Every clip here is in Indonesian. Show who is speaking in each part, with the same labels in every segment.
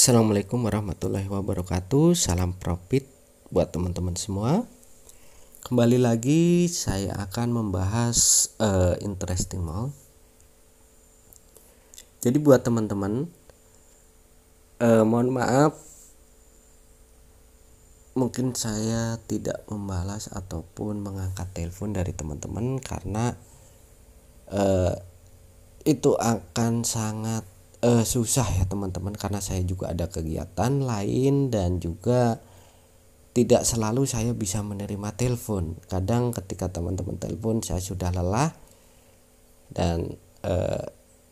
Speaker 1: Assalamualaikum warahmatullahi wabarakatuh. Salam profit buat teman-teman semua. Kembali lagi saya akan membahas interesting mall. Jadi buat teman-teman, mohon maaf, mungkin saya tidak membalas ataupun mengangkat telepon dari teman-teman karena itu akan sangat susah ya teman-teman, karena saya juga ada kegiatan lain dan juga tidak selalu saya bisa menerima telepon. Kadang ketika teman-teman telepon saya sudah lelah dan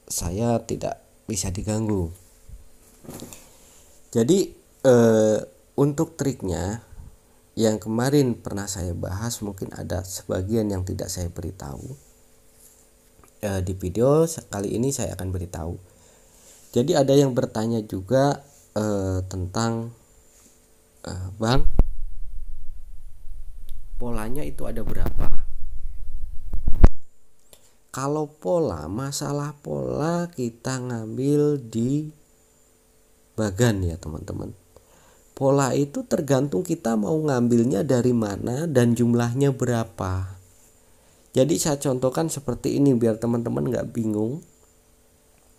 Speaker 1: saya tidak bisa diganggu. Jadi untuk triknya yang kemarin pernah saya bahas, mungkin ada sebagian yang tidak saya beritahu. Di video kali ini saya akan beritahu. Jadi ada yang bertanya juga tentang Bang, polanya itu ada berapa? Kalau masalah pola kita ngambil di bagan ya teman-teman. Pola itu tergantung kita mau ngambilnya dari mana dan jumlahnya berapa. Jadi saya contohkan seperti ini biar teman-teman gak bingung.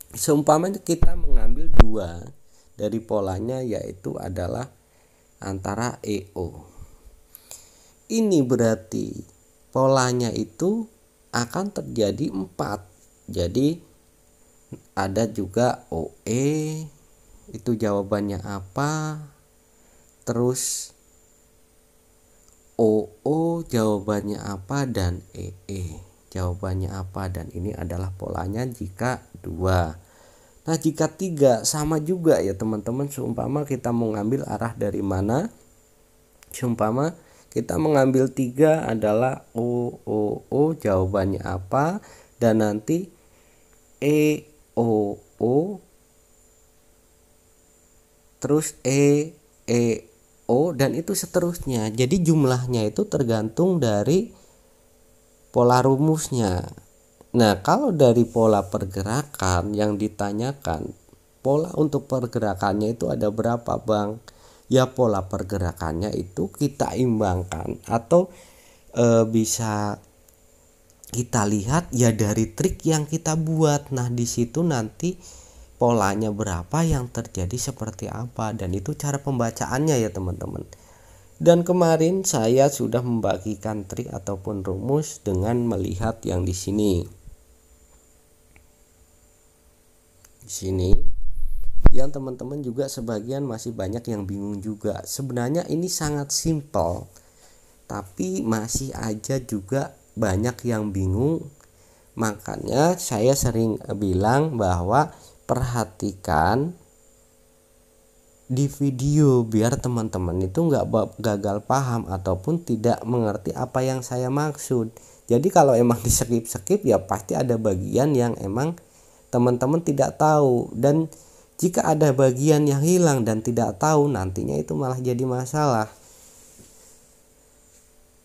Speaker 1: Seumpamanya kita mengambil 2 dari polanya, yaitu adalah antara EO. Ini berarti polanya itu akan terjadi 4. Jadi ada juga OE, itu jawabannya apa, terus OO jawabannya apa, dan EE jawabannya apa, dan ini adalah polanya jika 2. Nah jika 3 sama juga ya teman-teman. Seumpama kita mau ngambil arah dari mana, seumpama kita mengambil 3 adalah O jawabannya apa, dan nanti EOO terus EO dan itu seterusnya. Jadi jumlahnya itu tergantung dari pola rumusnya. Nah kalau dari pola pergerakan yang ditanyakan, pola untuk pergerakannya itu ada berapa Bang? Ya pola pergerakannya itu kita imbangkan atau bisa kita lihat ya dari trik yang kita buat. Nah di situ nanti polanya berapa, yang terjadi seperti apa, dan itu cara pembacaannya ya teman-teman. Dan kemarin saya sudah membagikan trik ataupun rumus dengan melihat yang di sini. Di sini yang teman-teman juga sebagian masih banyak yang bingung juga. Sebenarnya ini sangat simpel, tapi masih aja juga banyak yang bingung. Makanya saya sering bilang bahwa perhatikan di video biar teman-teman itu nggak gagal paham ataupun tidak mengerti apa yang saya maksud. Jadi kalau emang di skip ya pasti ada bagian yang emang teman-teman tidak tahu, dan jika ada bagian yang hilang dan tidak tahu, nantinya itu malah jadi masalah.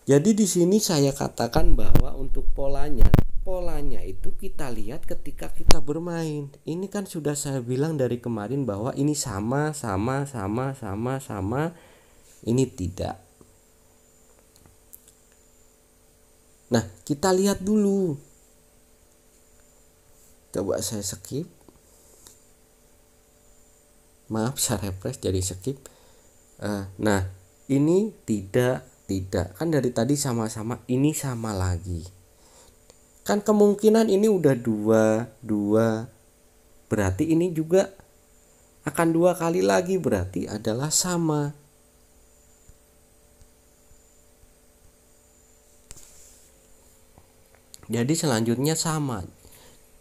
Speaker 1: Jadi di sini saya katakan bahwa untuk polanya itu kita lihat ketika kita bermain. Ini kan sudah saya bilang dari kemarin bahwa ini sama. Ini tidak. Nah, kita lihat dulu. Coba saya skip. Maaf, saya refresh jadi skip. Nah, ini tidak. Kan dari tadi sama-sama, ini sama lagi. Kan kemungkinan ini udah 2. Berarti ini juga akan 2 kali lagi, berarti adalah sama. Jadi selanjutnya sama.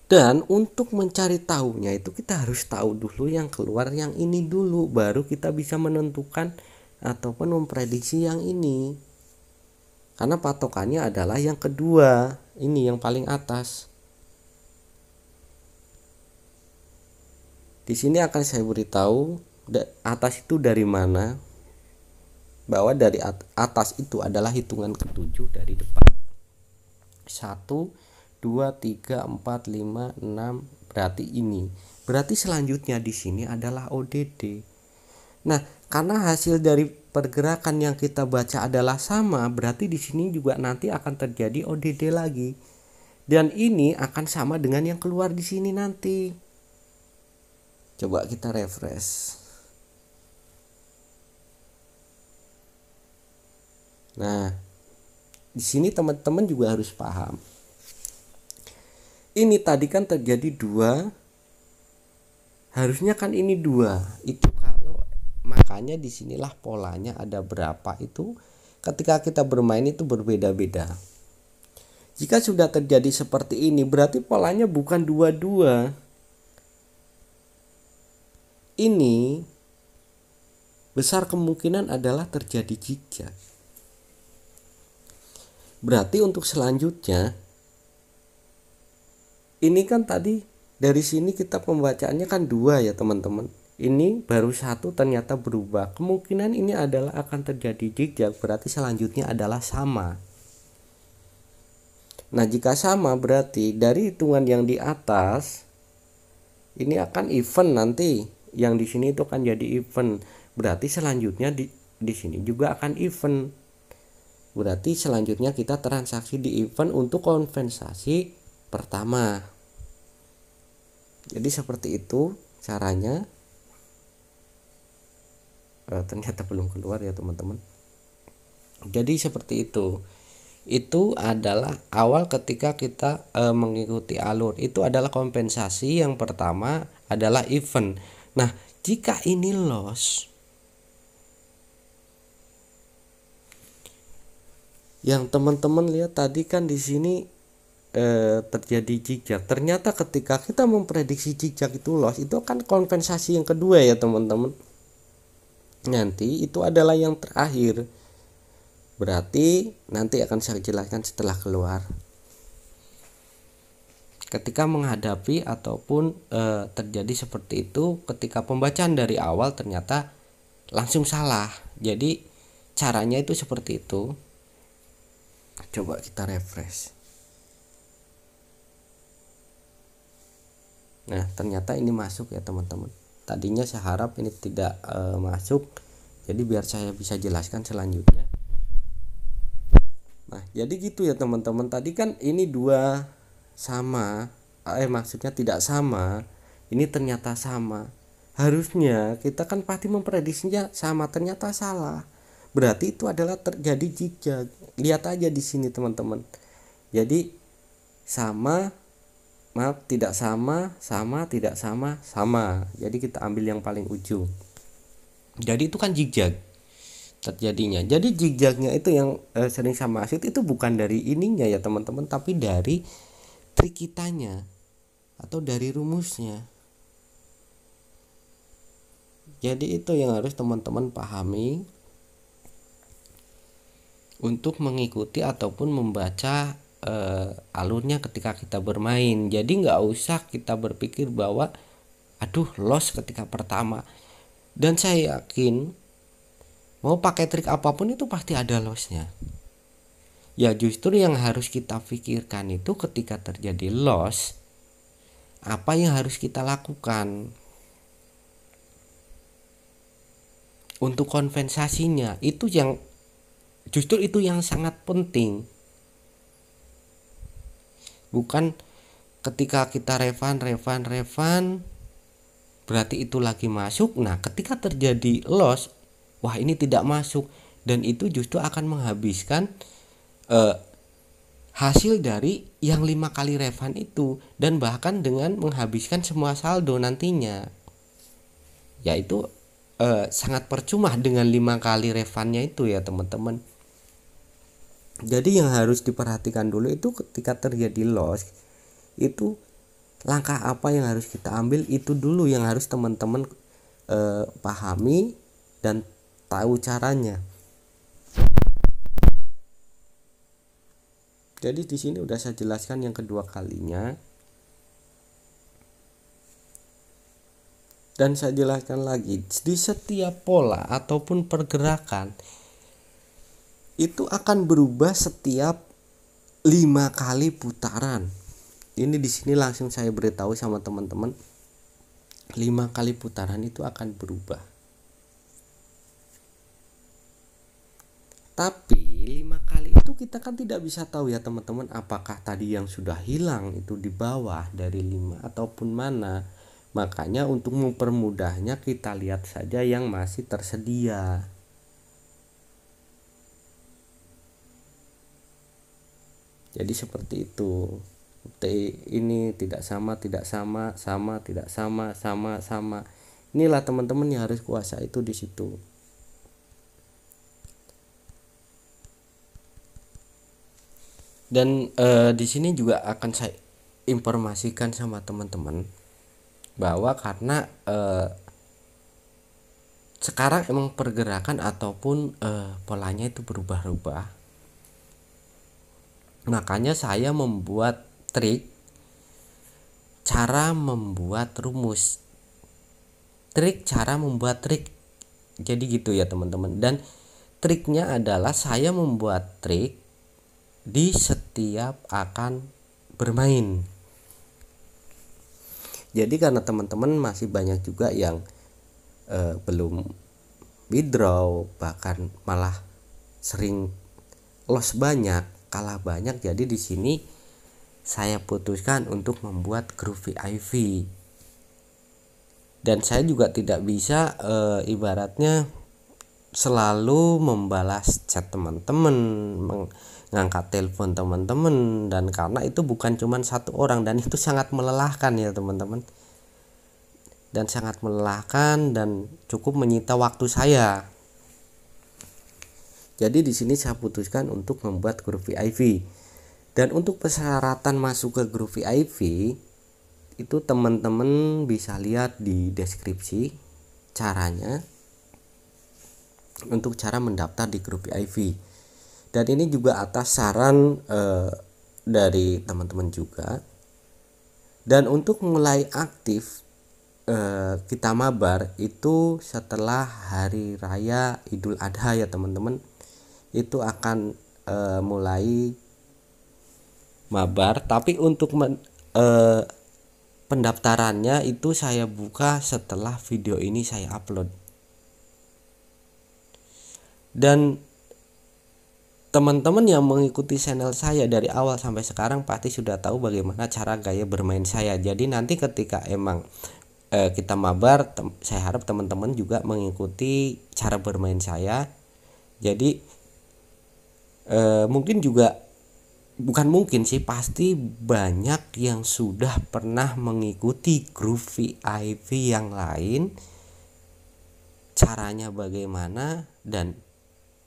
Speaker 1: Dan untuk mencari tahunya itu kita harus tahu dulu yang keluar yang ini dulu, baru kita bisa menentukan ataupun memprediksi yang ini. Karena patokannya adalah yang kedua, ini yang paling atas. Di sini akan saya beritahu atas itu dari mana. Bahwa dari atas itu adalah hitungan ke-7 dari depan. 1, 2, 3, 4, 5, 6, berarti ini. Berarti selanjutnya di sini adalah ODD. Nah, karena hasil dari pergerakan yang kita baca adalah sama, berarti di sini juga nanti akan terjadi ODD lagi. Dan ini akan sama dengan yang keluar di sini nanti. Coba kita refresh. Nah, di sini teman-teman juga harus paham. Ini tadi kan terjadi 2, harusnya kan ini 2. Itu kalau makanya disinilah polanya ada berapa itu ketika kita bermain itu berbeda-beda. Jika sudah terjadi seperti ini berarti polanya bukan 2-2. Ini besar kemungkinan adalah terjadi zigzag. Berarti untuk selanjutnya ini kan tadi dari sini kita pembacaannya kan 2 ya teman-teman. Ini baru 1 ternyata berubah. Kemungkinan ini adalah akan terjadi zigzag, berarti selanjutnya adalah sama. Nah, jika sama berarti dari hitungan yang di atas ini akan even nanti. Yang di sini itu akan jadi even. Berarti selanjutnya di sini juga akan even. Berarti selanjutnya kita transaksi di even untuk kompensasi pertama. Jadi seperti itu caranya. Ternyata belum keluar ya teman-teman. Jadi seperti itu. Itu adalah awal ketika kita mengikuti alur. Itu adalah kompensasi. Yang pertama adalah even. Nah, jika ini loss, yang teman-teman lihat tadi kan di sini terjadi zigzag. Ternyata ketika kita memprediksi zigzag itu loss, itu kan kompensasi yang kedua ya teman-teman. Nanti itu adalah yang terakhir. Berarti nanti akan saya jelaskan setelah keluar. Ketika menghadapi ataupun terjadi seperti itu, ketika pembacaan dari awal ternyata langsung salah. Jadi caranya itu seperti itu. Coba kita refresh. Nah, ternyata ini masuk ya teman-teman. Tadinya saya harap ini tidak masuk. Jadi biar saya bisa jelaskan selanjutnya. Nah, jadi gitu ya teman-teman. Tadi kan ini 2 sama, maksudnya tidak sama. Ini ternyata sama. Harusnya kita kan pasti memprediksinya sama, ternyata salah. Berarti itu adalah terjadi zigzag. Lihat aja di sini teman-teman. Jadi sama, maaf, tidak sama, sama, tidak sama, sama. Jadi kita ambil yang paling ujung. Jadi itu kan zigzag terjadinya. Jadi zigzagnya itu yang sering sama maksud itu bukan dari ininya ya teman-teman, tapi dari trik kitanya atau dari rumusnya. Jadi itu yang harus teman-teman pahami untuk mengikuti ataupun membaca alurnya ketika kita bermain. Jadi nggak usah kita berpikir bahwa aduh loss ketika pertama. Dan saya yakin mau pakai trik apapun itu pasti ada lossnya. Ya justru yang harus kita pikirkan itu ketika terjadi loss, apa yang harus kita lakukan untuk kompensasinya. Itu yang justru itu yang sangat penting. Bukan ketika kita revan berarti itu lagi masuk. Nah, ketika terjadi loss, wah ini tidak masuk, dan itu justru akan menghabiskan hasil dari yang 5 kali revan itu, dan bahkan dengan menghabiskan semua saldo nantinya. Yaitu sangat percuma dengan 5 kali revannya itu ya teman-teman. Jadi yang harus diperhatikan dulu itu ketika terjadi loss, itu langkah apa yang harus kita ambil, itu dulu yang harus teman-teman pahami dan tahu caranya. Jadi di sini udah saya jelaskan yang kedua kalinya. Dan saya jelaskan lagi, di setiap pola ataupun pergerakan itu akan berubah setiap 5 kali putaran. Ini di sini langsung saya beritahu sama teman-teman, 5 kali putaran itu akan berubah. Tapi 5 kali itu kita kan tidak bisa tahu ya teman-teman, apakah tadi yang sudah hilang itu di bawah dari 5 ataupun mana. Makanya untuk mempermudahnya kita lihat saja yang masih tersedia. Jadi seperti itu. Ini tidak sama, tidak sama, sama, tidak sama, sama, sama. Inilah teman-teman yang harus kuasa itu di situ. Dan di sini juga akan saya informasikan sama teman-teman bahwa karena sekarang emang pergerakan ataupun polanya itu berubah-ubah. Makanya saya membuat trik cara membuat rumus. Trik cara membuat trik. Jadi gitu ya teman-teman. Dan triknya adalah saya membuat trik di setiap akan bermain. Jadi karena teman-teman masih banyak juga yang belum withdraw, bahkan malah sering loss banyak, kalah banyak. Jadi di sini saya putuskan untuk membuat grup VIP. Dan saya juga tidak bisa ibaratnya selalu membalas chat teman-teman, ngangkat telepon teman-teman, dan karena itu bukan cuma satu orang dan itu sangat melelahkan ya teman-teman. Dan sangat melelahkan dan cukup menyita waktu saya. Jadi di sini saya putuskan untuk membuat grup VIP. Dan untuk persyaratan masuk ke grup VIP itu teman-teman bisa lihat di deskripsi caranya untuk cara mendaftar di grup VIP. Dan ini juga atas saran dari teman-teman juga. Dan untuk mulai aktif kita mabar itu setelah hari raya Idul Adha ya teman-teman. Itu akan mulai mabar, tapi untuk pendaftarannya itu saya buka setelah video ini saya upload. Dan teman-teman yang mengikuti channel saya dari awal sampai sekarang pasti sudah tahu bagaimana cara gaya bermain saya. Jadi nanti ketika emang kita mabar, saya harap teman-teman juga mengikuti cara bermain saya. Jadi mungkin juga, bukan mungkin sih, pasti banyak yang sudah pernah mengikuti grup VIP yang lain, caranya bagaimana, dan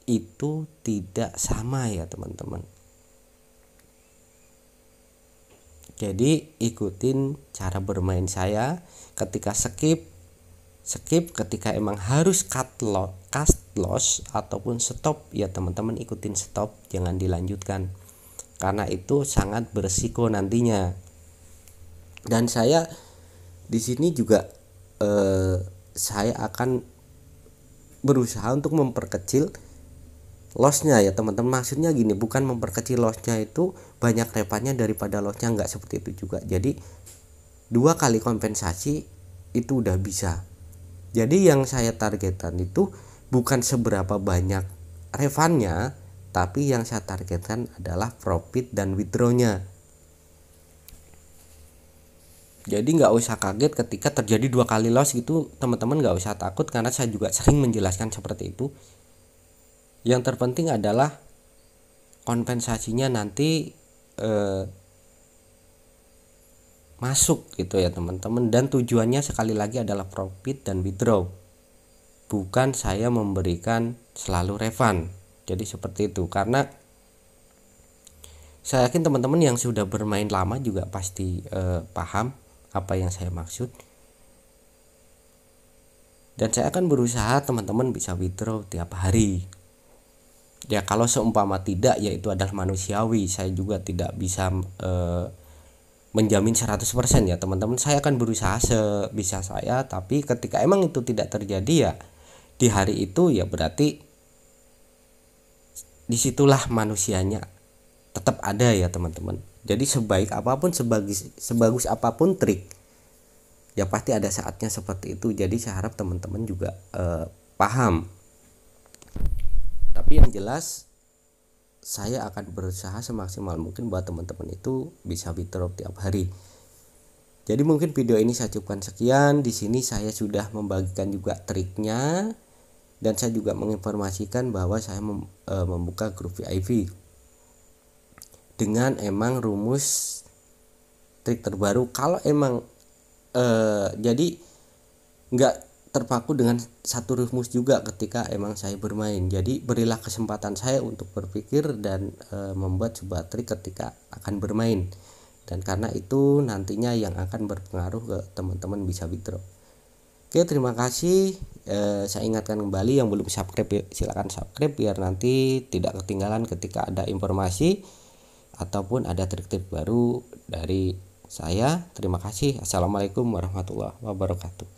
Speaker 1: itu tidak sama ya teman-teman. Jadi ikutin cara bermain saya. Ketika skip, ketika emang harus cast loss ataupun stop ya teman-teman, ikutin stop, jangan dilanjutkan karena itu sangat berisiko nantinya. Dan saya di sini juga saya akan berusaha untuk memperkecil lossnya ya teman-teman. Maksudnya gini, bukan memperkecil lossnya itu banyak revannya daripada lossnya, enggak seperti itu juga. Jadi 2 kali kompensasi itu udah bisa. Jadi yang saya targetkan itu bukan seberapa banyak revannya, tapi yang saya targetkan adalah profit dan withdrawnya. Jadi nggak usah kaget ketika terjadi 2 kali loss gitu teman-teman, nggak usah takut karena saya juga sering menjelaskan seperti itu. Yang terpenting adalah kompensasinya nanti masuk gitu ya teman-teman. Dan tujuannya sekali lagi adalah profit dan withdraw, bukan saya memberikan selalu refund. Jadi seperti itu, karena saya yakin teman-teman yang sudah bermain lama juga pasti paham apa yang saya maksud. Dan saya akan berusaha teman-teman bisa withdraw tiap hari. Ya kalau seumpama tidak, ya itu adalah manusiawi. Saya juga tidak bisa menjamin 100% ya teman-teman. Saya akan berusaha sebisa saya, tapi ketika emang itu tidak terjadi ya di hari itu, ya berarti disitulah manusianya tetap ada ya teman-teman. Jadi sebaik apapun, sebagus apapun trik, ya pasti ada saatnya seperti itu. Jadi saya harap teman-teman juga paham. Tapi yang jelas saya akan berusaha semaksimal mungkin buat teman-teman itu bisa withdraw tiap hari. Jadi mungkin video ini saya cukupkan sekian. Di sini saya sudah membagikan juga triknya dan saya juga menginformasikan bahwa saya membuka grup VIP dengan emang rumus trik terbaru. Kalau emang jadi nggak terpaku dengan satu rumus juga ketika emang saya bermain. Jadi berilah kesempatan saya untuk berpikir dan membuat sebuah trik ketika akan bermain. Dan karena itu nantinya yang akan berpengaruh ke teman-teman bisa withdraw. Oke, terima kasih. Saya ingatkan kembali yang belum subscribe silakan subscribe biar nanti tidak ketinggalan ketika ada informasi ataupun ada trik-trik baru dari saya. Terima kasih. Assalamualaikum warahmatullahi wabarakatuh.